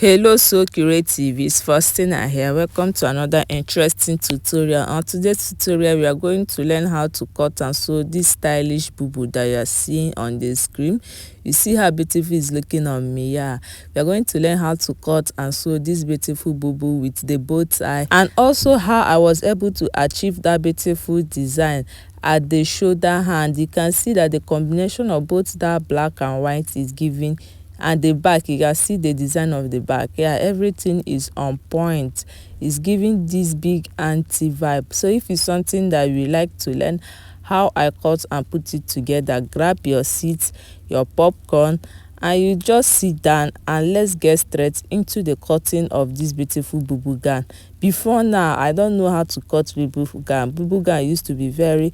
Hello, so creative, it's Faustina here. Welcome to another interesting tutorial. On today's tutorial we are going to learn how to cut and sew this stylish bubu that you are seeing on the screen. You see how beautiful it's looking on me. Yeah, we are going to learn how to cut and sew this beautiful bubu with the bow tie, and also how I was able to achieve that beautiful design at the shoulder hand. You can see that the combination of both that black and white is giving, and the back, you can see the design of the back. Yeah, everything is on point. It's giving this big auntie vibe. So if it's something that you like to learn how I cut and put it together, grab your seat, your popcorn, and you just sit down and let's get straight into the cutting of this beautiful bubu gown. Before now, I don't know how to cut bubu gown. Bubu gown used to be very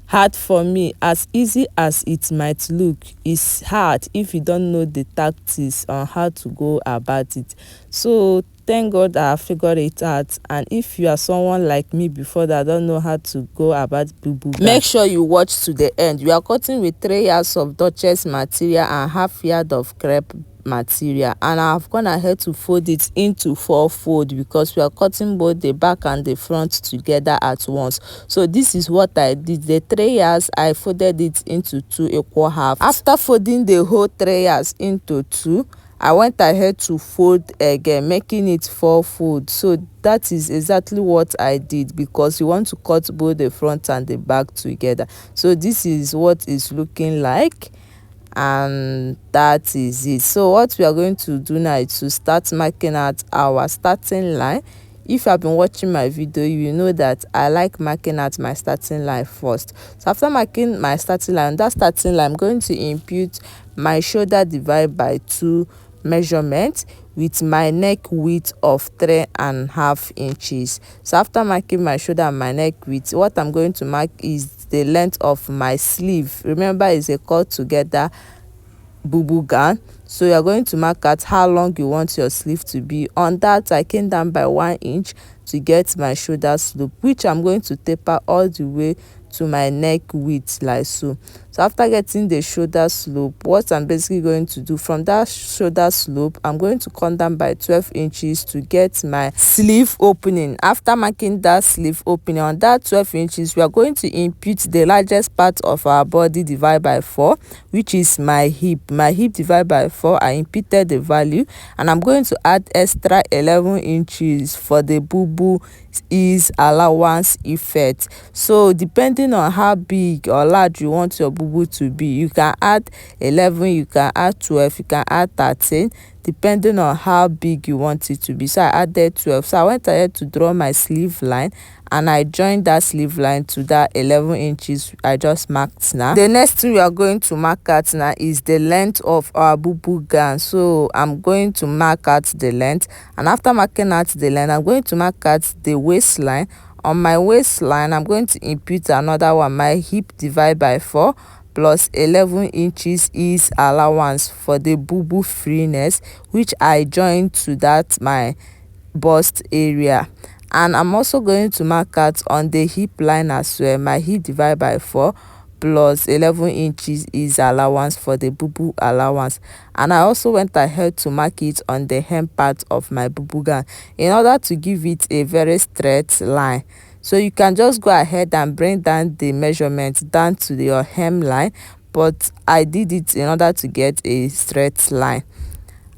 hard for me. As easy as it might look, it's hard if you don't know the tactics on how to go about it. So thank God I figured it out. And if you are someone like me before that don't know how to go about bubu, make sure you watch to the end. We are cutting with 3 yards of Duchess material and half yard of crepe material, and I've gone ahead to fold it into 4 fold because we are cutting both the back and the front together at once. So this is what I did. The 3 yards, I folded it into 2 equal halves. After folding the whole 3 yards into 2, I went ahead to fold again, making it 4 folds. So that is exactly what I did because you want to cut both the front and the back together. So this is what it's looking like, and that is it. So what we are going to do now is to start marking out our starting line. If you have been watching my video, you know that I like marking out my starting line first. So after marking my starting line, that starting line, I'm going to impute my shoulder divide by 2 measurement with my neck width of 3.5 inches. So after marking my shoulder and my neck width, what I'm going to mark is the length of my sleeve. Remember, it's a cut together bubu gown, so you're going to mark out how long you want your sleeve to be. On that, I came down by 1 inch to get my shoulder slope, which I'm going to taper all the way to my neck width like so. So after getting the shoulder slope, what I'm basically going to do from that shoulder slope, I'm going to come down by 12 inches to get my sleeve opening. After marking that sleeve opening, on that 12 inches, we are going to impute the largest part of our body divide by 4, which is my hip. My hip divide by 4, I imputed the value, and I'm going to add extra 11 inches for the bubu is allowance effect. So depending on how big or large you want your bubu to be, you can add 11, you can add 12, you can add 13, depending on how big you want it to be. So I added 12. So I went ahead to draw my sleeve line, and I joined that sleeve line to that 11 inches I just marked now. The next thing we are going to mark out now is the length of our bubu gown. So I'm going to mark out the length, and after marking out the length, I'm going to mark out the waistline. On my waistline, I'm going to impute another one, my hip divide by 4 plus 11 inches is allowance for the bubu freeness, which I joined to that my bust area. And I'm also going to mark out on the hip line as well, my hip divide by 4 plus 11 inches is allowance for the bubu allowance. And I also went ahead to mark it on the hem part of my bubu gown in order to give it a very straight line. So you can just go ahead and bring down the measurement down to your hem line, but I did it in order to get a straight line.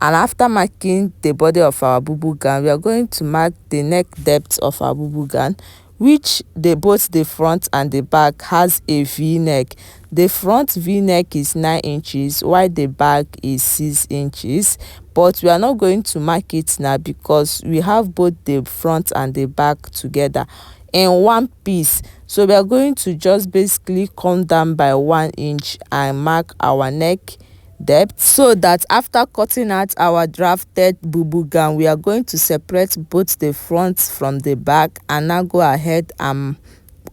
And after marking the body of our bubu gown, we are going to mark the neck depth of our bubu gown, which both the front and the back has a v-neck. The front v-neck is 9 inches while the back is 6 inches, but we are not going to mark it now because we have both the front and the back together in one piece. So we are going to just basically come down by 1 inch and mark our neck depth, so that after cutting out our drafted bubu gown, we are going to separate both the front from the back, and now go ahead and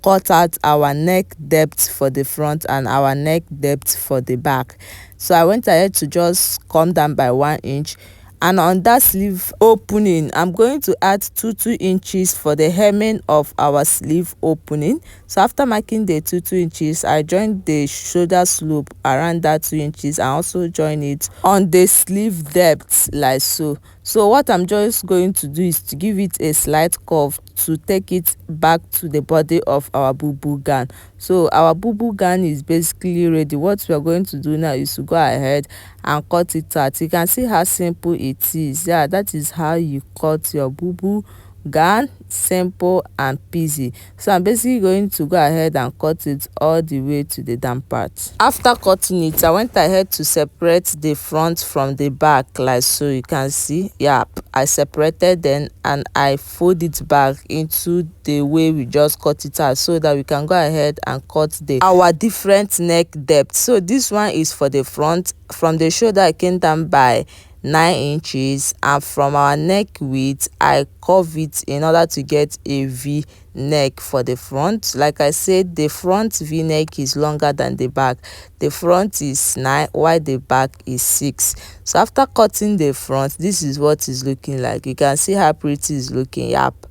cut out our neck depth for the front and our neck depth for the back. So I went ahead to just come down by 1 inch, and on that sleeve opening, I'm going to add 2 inches for the hemming of our sleeve opening. So after marking the 2 inches, I joined the shoulder slope around that 2 inches and also join it on the sleeve depth like so. So what I'm just going to do is to give it a slight curve to take it back to the body of our bubu gown. So our bubu gown is basically ready. What we are going to do now is to go ahead and cut it out. You can see how simple it is. Yeah, that is how you cut your bubu gown. Simple and peasy. So I'm basically going to go ahead and cut it all the way to the down part. After cutting it, I went ahead to separate the front from the back, like so. You can see, yeah, I separated then and I fold it back into the way we just cut it out, so that we can go ahead and cut our different neck depth. So this one is for the front. From the shoulder I came down by 9 inches, and from our neck width I curve it in order to get a V neck for the front. Like I said, the front V neck is longer than the back. The front is 9 while the back is 6. So after cutting the front, this is what it's looking like. You can see how pretty it's looking. Yep.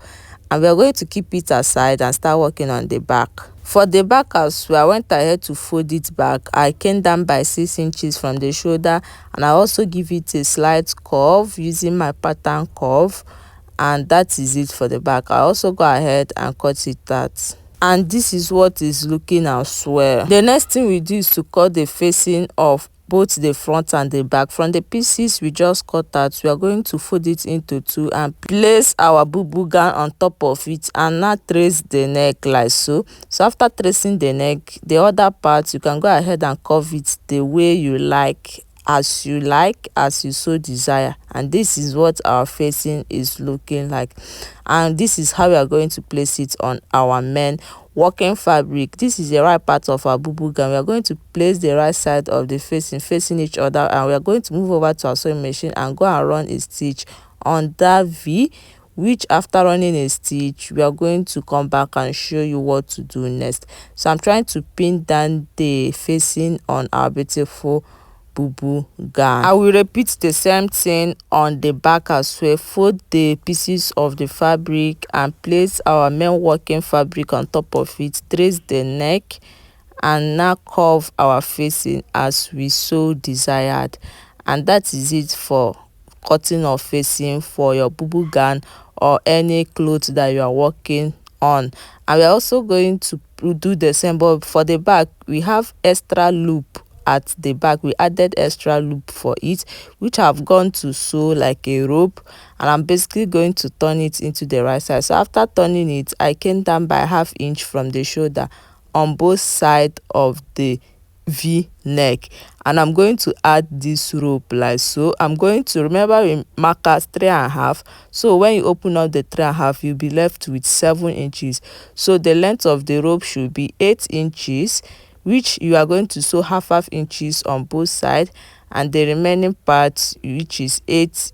And we are going to keep it aside and start working on the back. For the back as well, I went ahead to fold it back. I came down by 6 inches from the shoulder, and I also give it a slight curve using my pattern curve, and that is it for the back. I also go ahead and cut it out, and this is what is looking as well. The next thing we do is to cut the facing of both the front and the back. From the pieces we just cut out, we are going to fold it into 2 and place our bubu gown on top of it, and now trace the neck like so. So after tracing the neck, the other part you can go ahead and curve it the way you like, as you so desire. And this is what our facing is looking like, and this is how we are going to place it on our men working fabric. This is the right part of our bubu gown. We are going to place the right side of the facing each other, and we are going to move over to our sewing machine and go and run a stitch on that V, which after running a stitch we are going to come back and show you what to do next. So I'm trying to pin down the facing on our beautiful bubu gown. I will repeat the same thing on the back as well. Fold the pieces of the fabric and place our main working fabric on top of it, trace the neck, and now curve our facing as we so desired. And that is it for cutting of facing for your bubu gown or any clothes that you are working on. And we are also going to do the same, but for the back we have extra loop at the back. We added extra loop for it, which I've gone to sew like a rope, and I'm basically going to turn it into the right side. So after turning it, I came down by ½ inch from the shoulder on both sides of the V neck, and I'm going to add this rope like so. I'm going to remember we markers 3.5, so when you open up the 3.5 you'll be left with 7 inches. So the length of the rope should be 8 inches, which you are going to sew half inches on both sides, and the remaining part, which is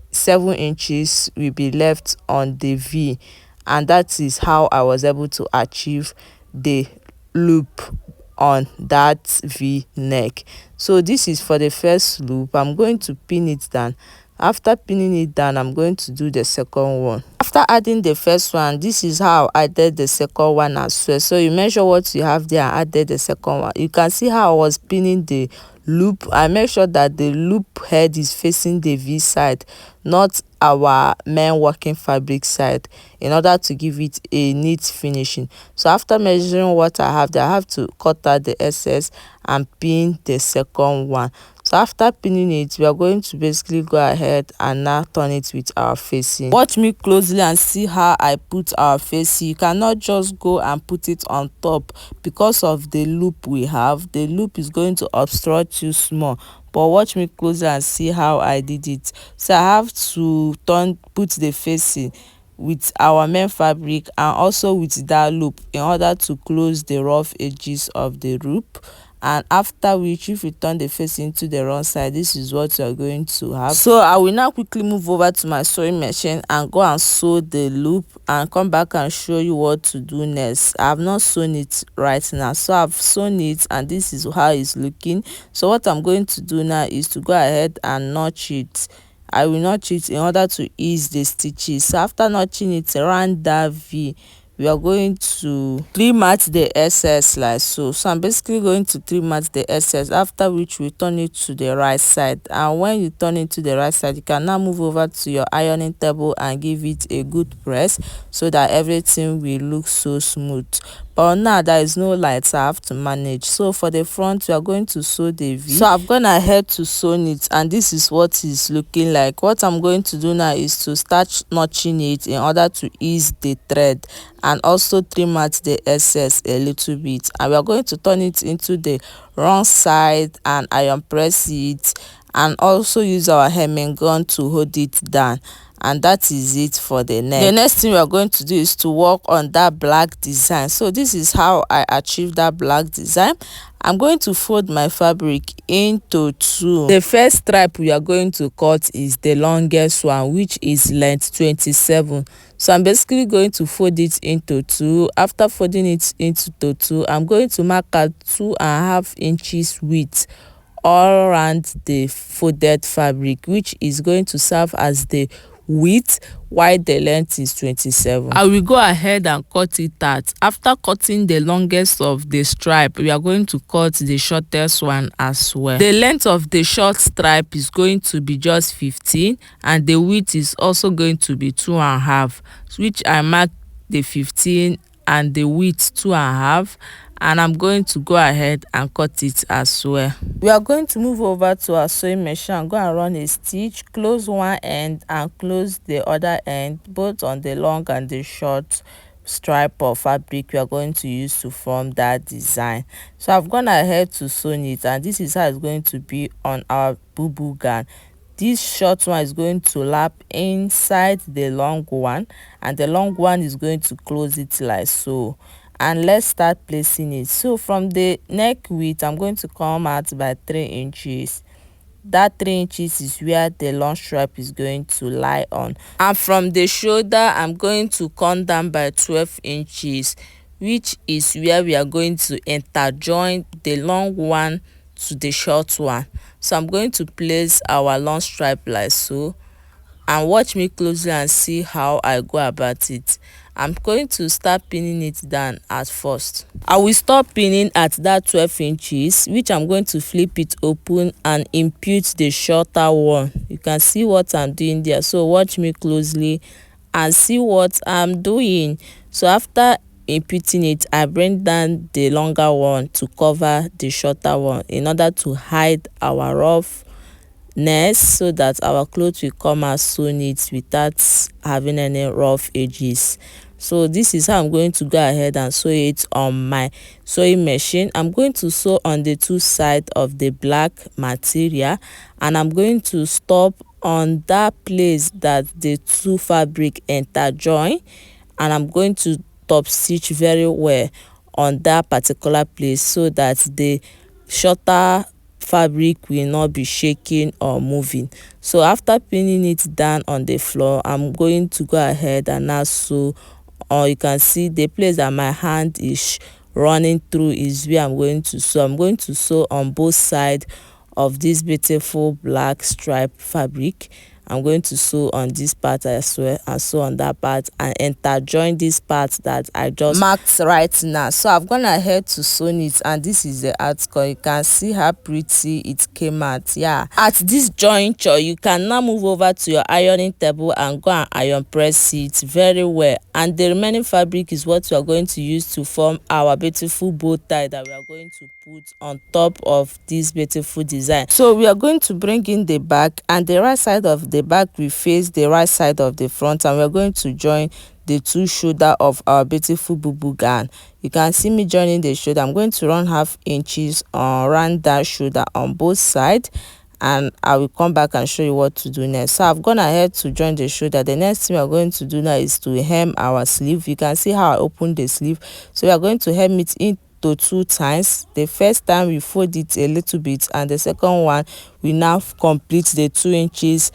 7 inches, will be left on the V. And that is how I was able to achieve the loop on that V neck. So this is for the first loop. I'm going to pin it down. After pinning it down, I'm going to do the second one. After adding the first one, this is how I did the second one as well. So you measure what you have there and added the second one. You can see how I was pinning the loop. I make sure that the loop head is facing the V side, not our main working fabric side, in order to give it a neat finishing. So after measuring what I have there, I have to cut out the excess and pin the second one. So after pinning it, we are going to basically go ahead and now turn it with our facing. Watch me closely and see how I put our facing. You cannot just go and put it on top because of the loop we have. The loop is going to obstruct you small, but watch me closely and see how I did it. So I have to put the facing with our main fabric and also with that loop in order to close the rough edges of the loop. And after which, if you turn the face into the wrong side, this is what you're going to have. So I will now quickly move over to my sewing machine and go and sew the loop and come back and show you what to do next. I have not sewn it right now, so I've sewn it and this is how it's looking. So what I'm going to do now is to go ahead and notch it. I will notch it in order to ease the stitches. So after notching it around that V, we are going to trim out the excess like so. So I'm basically going to trim out the excess, after which we turn it to the right side. And when you turn it to the right side, you can now move over to your ironing table and give it a good press so that everything will look so smooth. But now there is no light, so I have to manage. So for the front, we are going to sew the V. So I've gone ahead to sew it, and this is what it's looking like. What I'm going to do now is to start notching it in order to ease the thread and also trim out the excess a little bit. And we are going to turn it into the wrong side and iron press it, and also use our hemming gun to hold it down. And that is it for the neck. The next thing we are going to do is to work on that black design. So this is how I achieved that black design. I'm going to fold my fabric into two. The first stripe we are going to cut is the longest one, which is length 27. So I'm basically going to fold it into two. After folding it into two, I'm going to mark out 2.5 inches width all around the folded fabric, which is going to serve as the width while the length is 27. I will go ahead and cut it out. After cutting the longest of the stripe, we are going to cut the shortest one as well. The length of the short stripe is going to be just 15, and the width is also going to be 2.5, which I marked the 15 and the width 2.5, and I'm going to go ahead and cut it as well. We are going to move over to our sewing machine and go and run a stitch, close one end and close the other end, both on the long and the short stripe of fabric we are going to use to form that design. So I've gone ahead to sew it, and this is how it's going to be on our bubu gown. This short one is going to lap inside the long one, and the long one is going to close it like so. And let's start placing it. So from the neck width, I'm going to come out by 3 inches. That 3 inches is where the long stripe is going to lie on. And from the shoulder, I'm going to come down by 12 inches, which is where we are going to interjoin the long one to the short one. So I'm going to place our long stripe like so, and watch me closely and see how I go about it. I'm going to start pinning it down at first. I will stop pinning at that 12 inches, which I'm going to flip it open and impute the shorter one. You can see what I'm doing there, so watch me closely and see what I'm doing. So after imputing it, I bring down the longer one to cover the shorter one in order to hide our roughness, so that our clothes will come out so neat without having any rough edges. So this is how I'm going to go ahead and sew it on my sewing machine. I'm going to sew on the two sides of the black material, and I'm going to stop on that place that the two fabric interjoin, and I'm going to top stitch very well on that particular place so that the shorter fabric will not be shaking or moving. So after pinning it down on the floor, I'm going to go ahead and now sew. You can see the place that my hand is running through is where I'm going to sew. I'm going to sew on both sides of this beautiful black stripe fabric. I'm going to sew on this part as well, and sew on that part, and interjoin this part that I just marked right now. So I've gone ahead to sew it, and this is the outcome. You can see how pretty it came out. Yeah, at this juncture, you can now move over to your ironing table and go and iron press it very well. And the remaining fabric is what we are going to use to form our beautiful bow tie that we are going to put on top of this beautiful design. So we are going to bring in the back, and the right side of the back will face the right side of the front, and we're going to join the two shoulder of our beautiful bubu gown. You can see me joining the shoulder. I'm going to run 1/2 inches around that shoulder on both sides, and I will come back and show you what to do next. So I've gone ahead to join the shoulder. The next thing we are going to do now is to hem our sleeve. You can see how I open the sleeve. So we are going to hem it in to 2 times. The first time we fold it a little bit, and the second one we now complete the 2 inches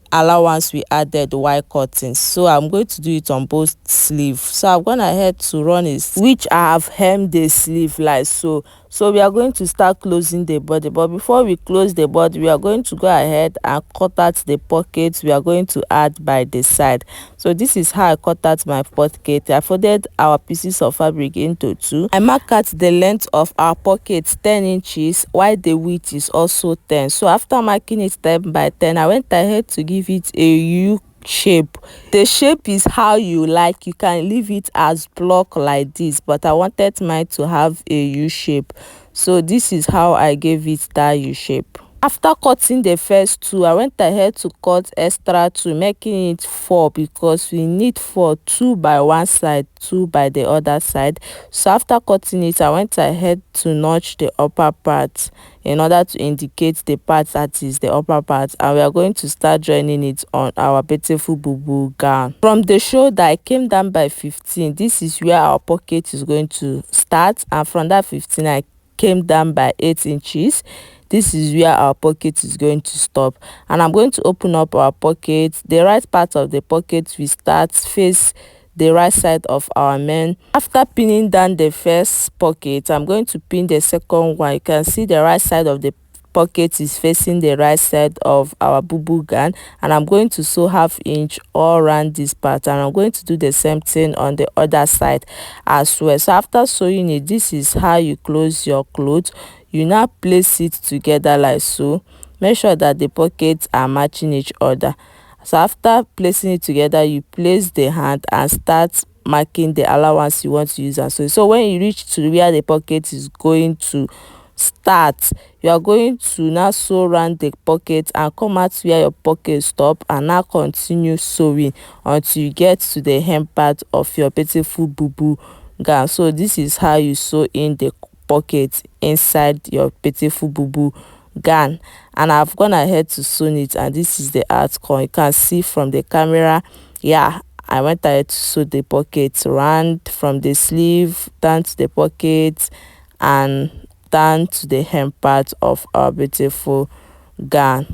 allowance we added while cutting. So I'm going to do it on both sleeves. So I've gone ahead to run it, which I have hemmed the sleeve like so. So we are going to start closing the body, but before we close the body, we are going to go ahead and cut out the pockets we are going to add by the side. So this is how I cut out my pocket. I folded our pieces of fabric into two. I mark out the length of our pocket 10 inches while the width is also 10. So after marking it 10 by 10, I went ahead to give it a U shape. The shape is how you like. You can leave it as block like this, but I wanted mine to have a U shape, so this is how I gave it that U shape. After cutting the first two, I went ahead to cut extra two, making it 4 because we need 4, 2 by one side, 2 by the other side. So after cutting it, I went ahead to notch the upper part in order to indicate the part that is the upper part, and we are going to start joining it on our beautiful bubu gown. From the shoulder, I came down by 15. This is where our pocket is going to start, and from that 15 I came down by 8 inches. This is where our pocket is going to stop, and I'm going to open up our pocket. The right part of the pocket we start face the right side of our main. After pinning down the first pocket, I'm going to pin the second one. You can see the right side of the pocket is facing the right side of our bubu gown, and I'm going to sew ½ inch all around this part, and I'm going to do the same thing on the other side as well. So after sewing it, this is how you close your clothes. You now place it together like so. Make sure that the pockets are matching each other. So after placing it together, you place the hand and start marking the allowance you want to use. And so when you reach to where the pocket is going to start, you are going to now sew around the pocket and come out where your pocket stop, and now continue sewing until you get to the hem part of your beautiful bubu gown. So this is how you sew in the pocket inside your beautiful bubu gown, and I've gone ahead to sew it, and this is the outcome. You can see from the camera. Yeah, I went ahead to sew the pocket round from the sleeve down to the pocket and down to the hem part of our beautiful gown,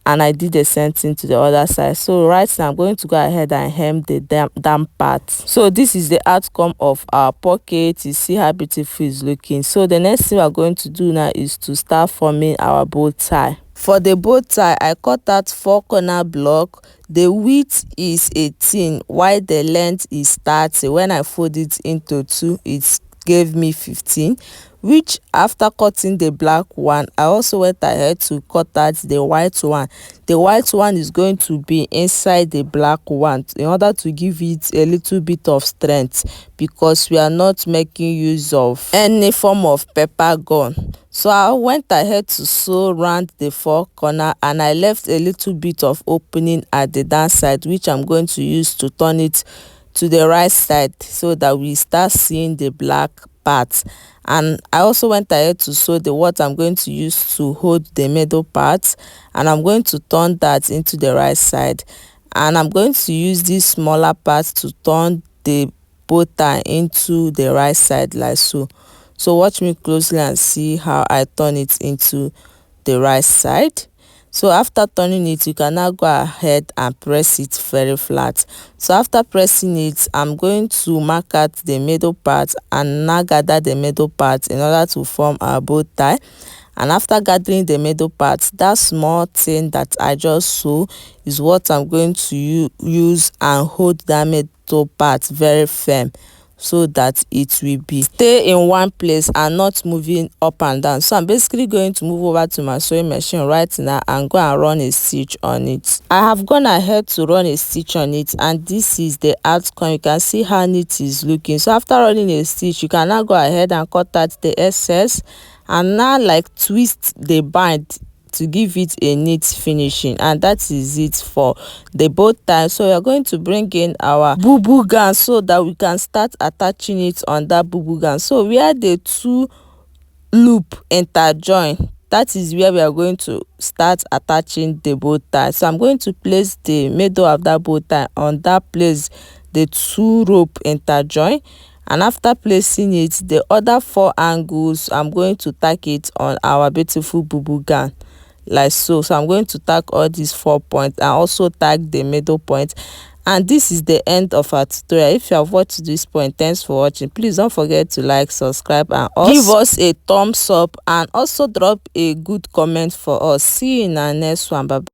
and I did the same thing to the other side. So right now I'm going to go ahead and hem the down part. So this is the outcome of our pocket. You see how beautiful it's looking. So the next thing we're going to do now is to start forming our bow tie. For the bow tie, I cut out 4 corner block. The width is 18 while the length is 30. When I fold it into 2, it gave me 15, which after cutting the black one, I also went ahead to cut out the white one. The white one is going to be inside the black one in order to give it a little bit of strength, because we are not making use of any form of pepper gun. So I went ahead to sew around the 4 corner, and I left a little bit of opening at the down side, which I'm going to use to turn it to the right side so that we start seeing the black part. And I also went ahead to sew the what I'm going to use to hold the middle part, and I'm going to turn that into the right side, and I'm going to use this smaller part to turn the bow tie into the right side like so. So watch me closely and see how I turn it into the right side. So after turning it, you can now go ahead and press it very flat. So after pressing it, I'm going to mark out the middle part and now gather the middle part in order to form our bow tie. And after gathering the middle part, that small thing that I just sew is what I'm going to use and hold that middle part very firm, so that it will be stay in one place and not moving up and down. So I'm basically going to move over to my sewing machine right now and go and run a stitch on it. I have gone ahead to run a stitch on it, and this is the outcome. You can see how neat it's looking. So after running a stitch, you can now go ahead and cut out the excess and now like twist the band to give it a neat finishing, and that is it for the bow tie. So we are going to bring in our bubu gown so that we can start attaching it on that bubu gown. So where the 2 loop interjoin, that is where we are going to start attaching the bow tie. So I'm going to place the middle of that bow tie on that place the 2 rope interjoin, and after placing it, the other 4 angles I'm going to tack it on our beautiful bubu gown like so. So I'm going to tack all these 4 points and also tag the middle point, And this is the end of our tutorial. If you have watched to this point, thanks for watching. Please don't forget to like, subscribe, and also give us a thumbs up, and also drop a good comment for us. See you in our next one. Bye bye.